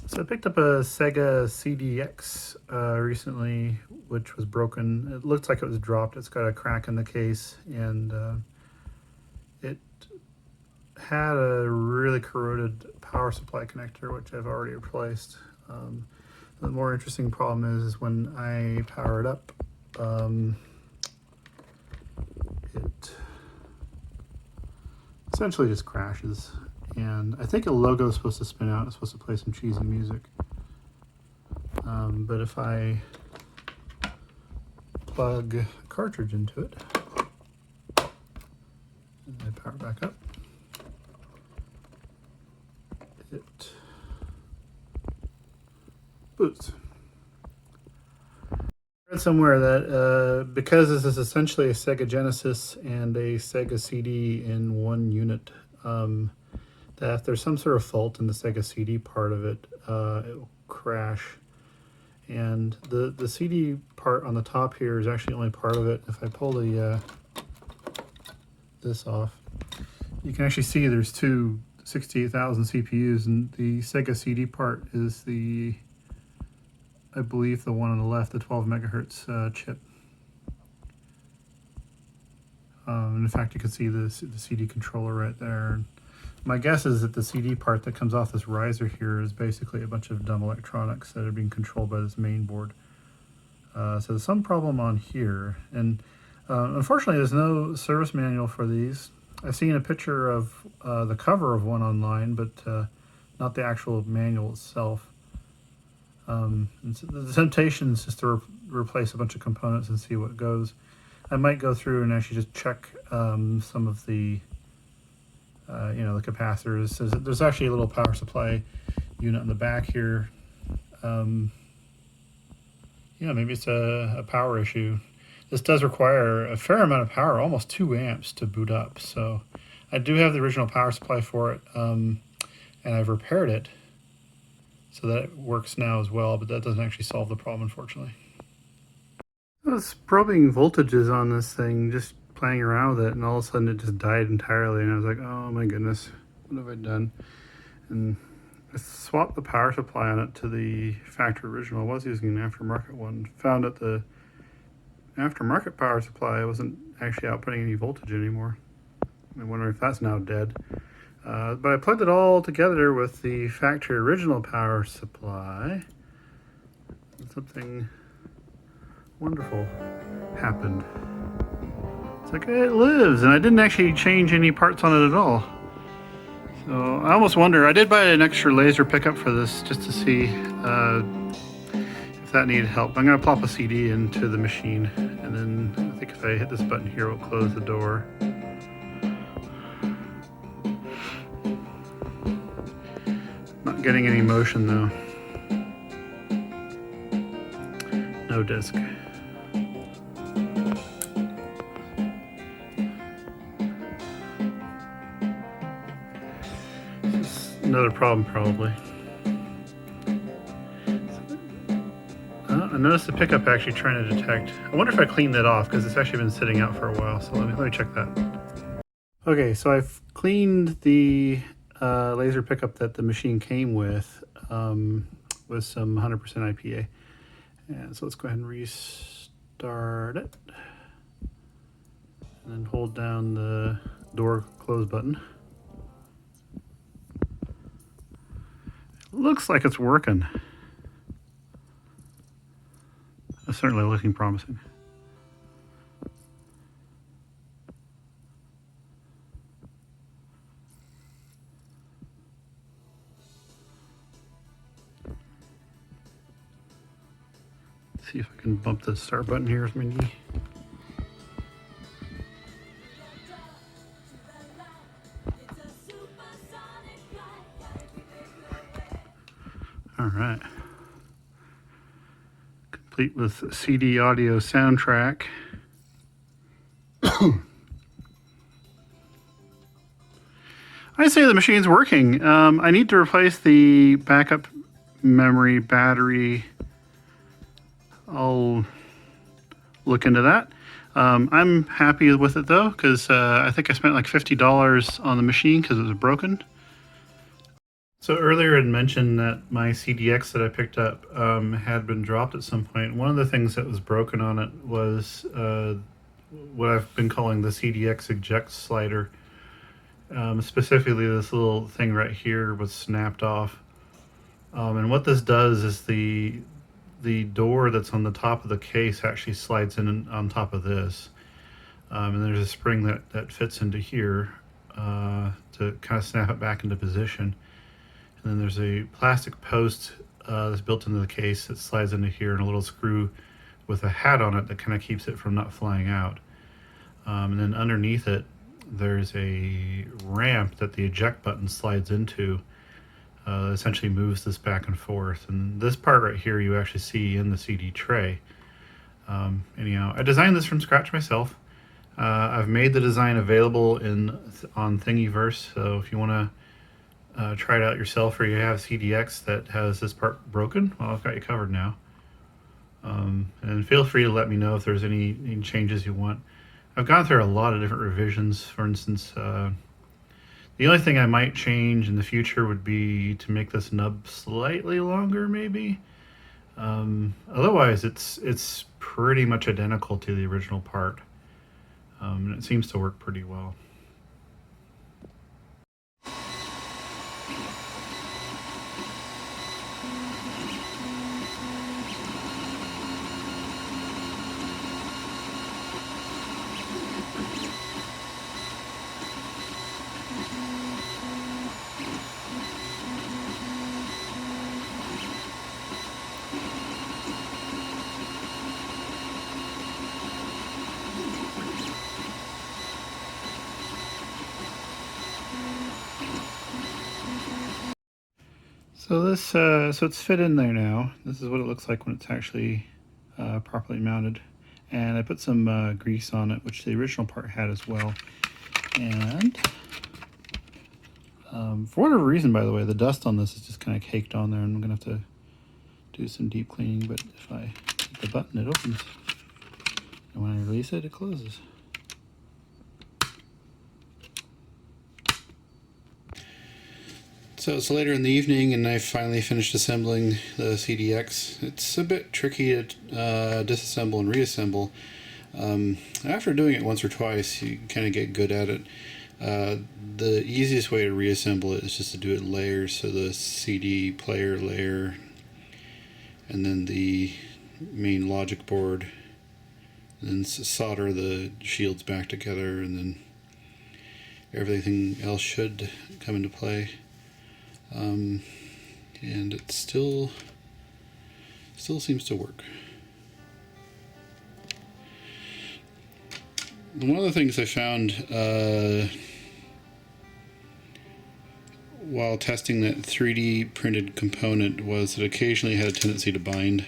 So I picked up a Sega CDX recently, which was broken. It looks like it was dropped. It's got a crack in the case, and it had a really corroded power supply connector, which I've already replaced. The more interesting problem is when I power it up, it essentially just crashes. And I think a logo is supposed to spin out. It's supposed to play some cheesy music. But if I plug a cartridge into it, and I power it back up, it boots. I read somewhere that because this is essentially a Sega Genesis and a Sega CD in one unit, that if there's some sort of fault in the Sega CD part of it, it will crash. And the CD part on the top here is actually only part of it. If I pull the this off, you can actually see there's two 68,000 CPUs, and the Sega CD part is the, I believe, the one on the left, the 12 megahertz chip. And in fact, you can see the CD controller right there. My guess is that the CD part that comes off this riser here is basically a bunch of dumb electronics that are being controlled by this main board. So there's some problem on here, and unfortunately there's no service manual for these. I've seen a picture of the cover of one online, but not the actual manual itself. And so the temptation is just to replace a bunch of components and see what goes. I might go through and actually just check some of the the capacitors. There's actually a little power supply unit in the back here. Maybe it's a power issue. This does require a fair amount of power, almost 2 amps to boot up. So I do have the original power supply for it, and I've repaired it so that it works now as well, but that doesn't actually solve the problem, unfortunately. I was probing voltages on this thing, just playing around with it, and all of a sudden it just died entirely, and I was like, oh my goodness, what have I done? And I swapped the power supply on it to the factory original. I was using an aftermarket one. Found that the aftermarket power supply wasn't actually outputting any voltage anymore. I wonder if that's now dead. But I plugged it all together with the factory original power supply, and something wonderful happened. It's like, it lives, and I didn't actually change any parts on it at all. So I almost wonder, I did buy an extra laser pickup for this just to see if that needed help. I'm going to plop a CD into the machine, and then I think if I hit this button here, it will close the door. Not getting any motion though. No disc. Another problem probably. I noticed the pickup actually trying to detect. I wonder if I cleaned that off because it's actually been sitting out for a while. So let me check that. Okay, so I've cleaned the laser pickup that the machine came with some 100% IPA. And so let's go ahead and restart it. And then hold down the door close button. Looks like it's working. It's certainly looking promising. See if I can bump the start button here with my knee. All right. Complete with CD audio soundtrack. I say the machine's working. I need to replace the backup memory battery. I'll look into that. I'm happy with it though, because I think I spent like $50 on the machine because it was broken. So earlier I had mentioned that my CDX that I picked up had been dropped at some point. One of the things that was broken on it was what I've been calling the CDX eject slider. Specifically, this little thing right here was snapped off. And what this does is the door that's on the top of the case actually slides in on top of this. And there's a spring that fits into here to kind of snap it back into position. And then there's a plastic post that's built into the case that slides into here, and a little screw with a hat on it that kind of keeps it from not flying out. And then underneath it, there's a ramp that the eject button slides into. Essentially moves this back and forth. And this part right here you actually see in the CD tray. Anyhow, I designed this from scratch myself. I've made the design available on Thingiverse, so if you want to try it out yourself, or you have CDX that has this part broken, well, I've got you covered now. And feel free to let me know if there's any changes you want. I've gone through a lot of different revisions. For instance, the only thing I might change in the future would be to make this nub slightly longer, maybe. Otherwise, it's pretty much identical to the original part, and it seems to work pretty well. So it's fit in there now. This is what it looks like when it's actually properly mounted. And I put some grease on it, which the original part had as well. And for whatever reason, by the way, the dust on this is just kind of caked on there, and I'm gonna have to do some deep cleaning. But if I hit the button, it opens, and when I release it, it closes. So it's later in the evening, and I finally finished assembling the CDX. It's a bit tricky to disassemble and reassemble. After doing it once or twice, you kind of get good at it. The easiest way to reassemble it is just to do it in layers. So the CD player layer, and then the main logic board, and then solder the shields back together, and then everything else should come into play. And it still seems to work. One of the things I found while testing that 3D printed component was that occasionally it had a tendency to bind.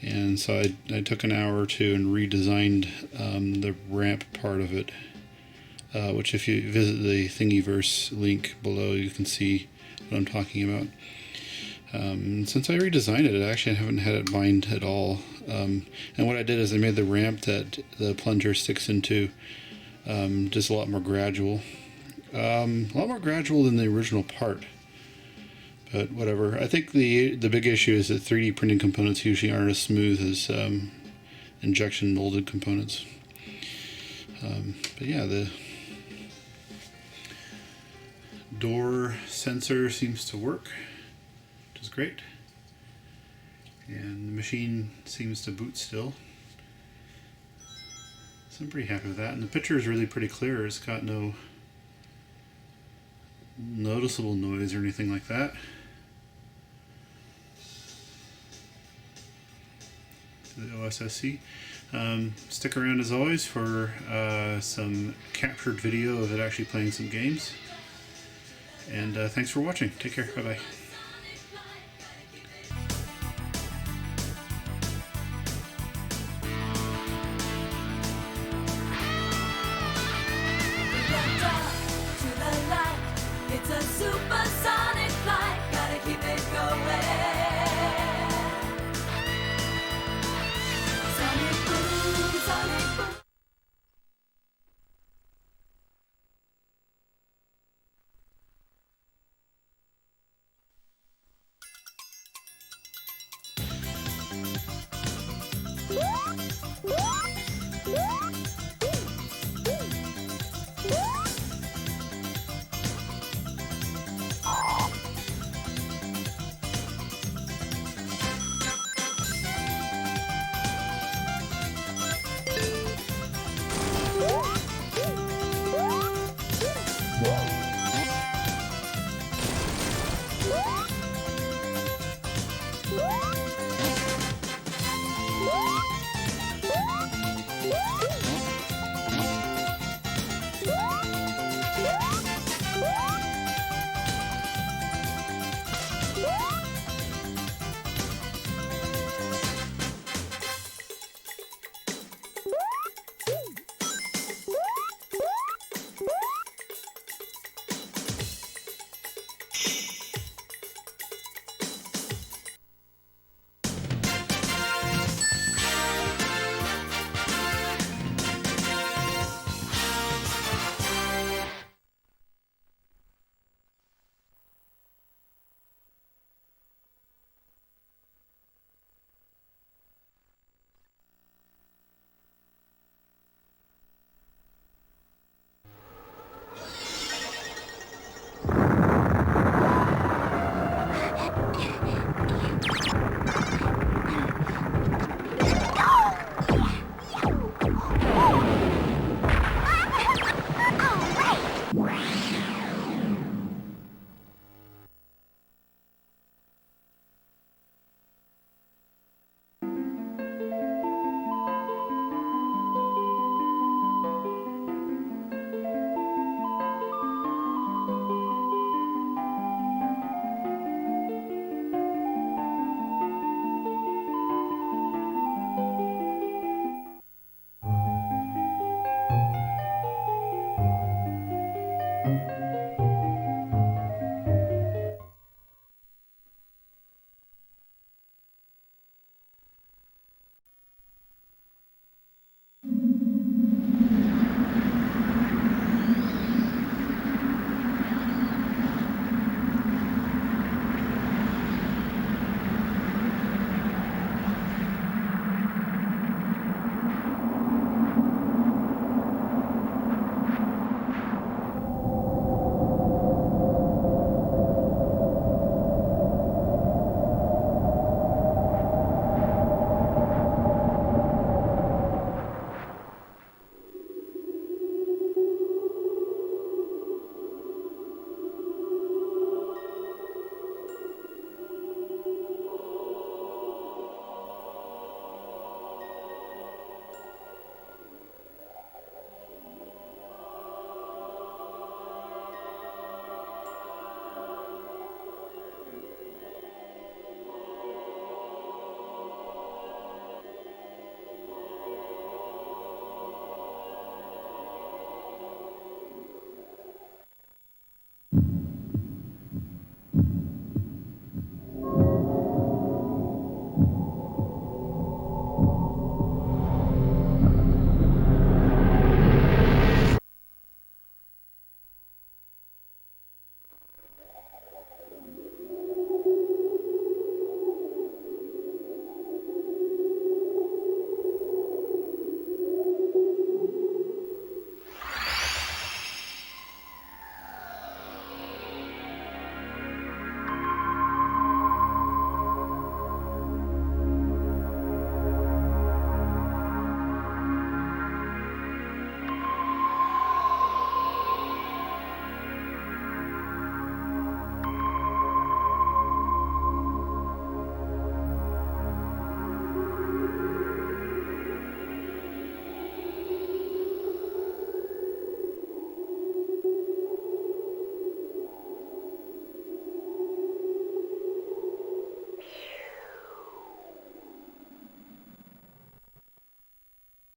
And so I took an hour or two and redesigned the ramp part of it. Which if you visit the Thingiverse link below, you can see what I'm talking about. Since I redesigned it, I actually haven't had it bind at all. And what I did is I made the ramp that the plunger sticks into just a lot more gradual. A lot more gradual than the original part. But whatever. I think the big issue is that 3D printing components usually aren't as smooth as injection molded components. But yeah, the door sensor seems to work, which is great, and the machine seems to boot still, so I'm pretty happy with that. And the picture is really pretty clear. It's got no noticeable noise or anything like that. The OSSC. Stick around as always for some captured video of it actually playing some games. And thanks for watching. Take care. Bye-bye.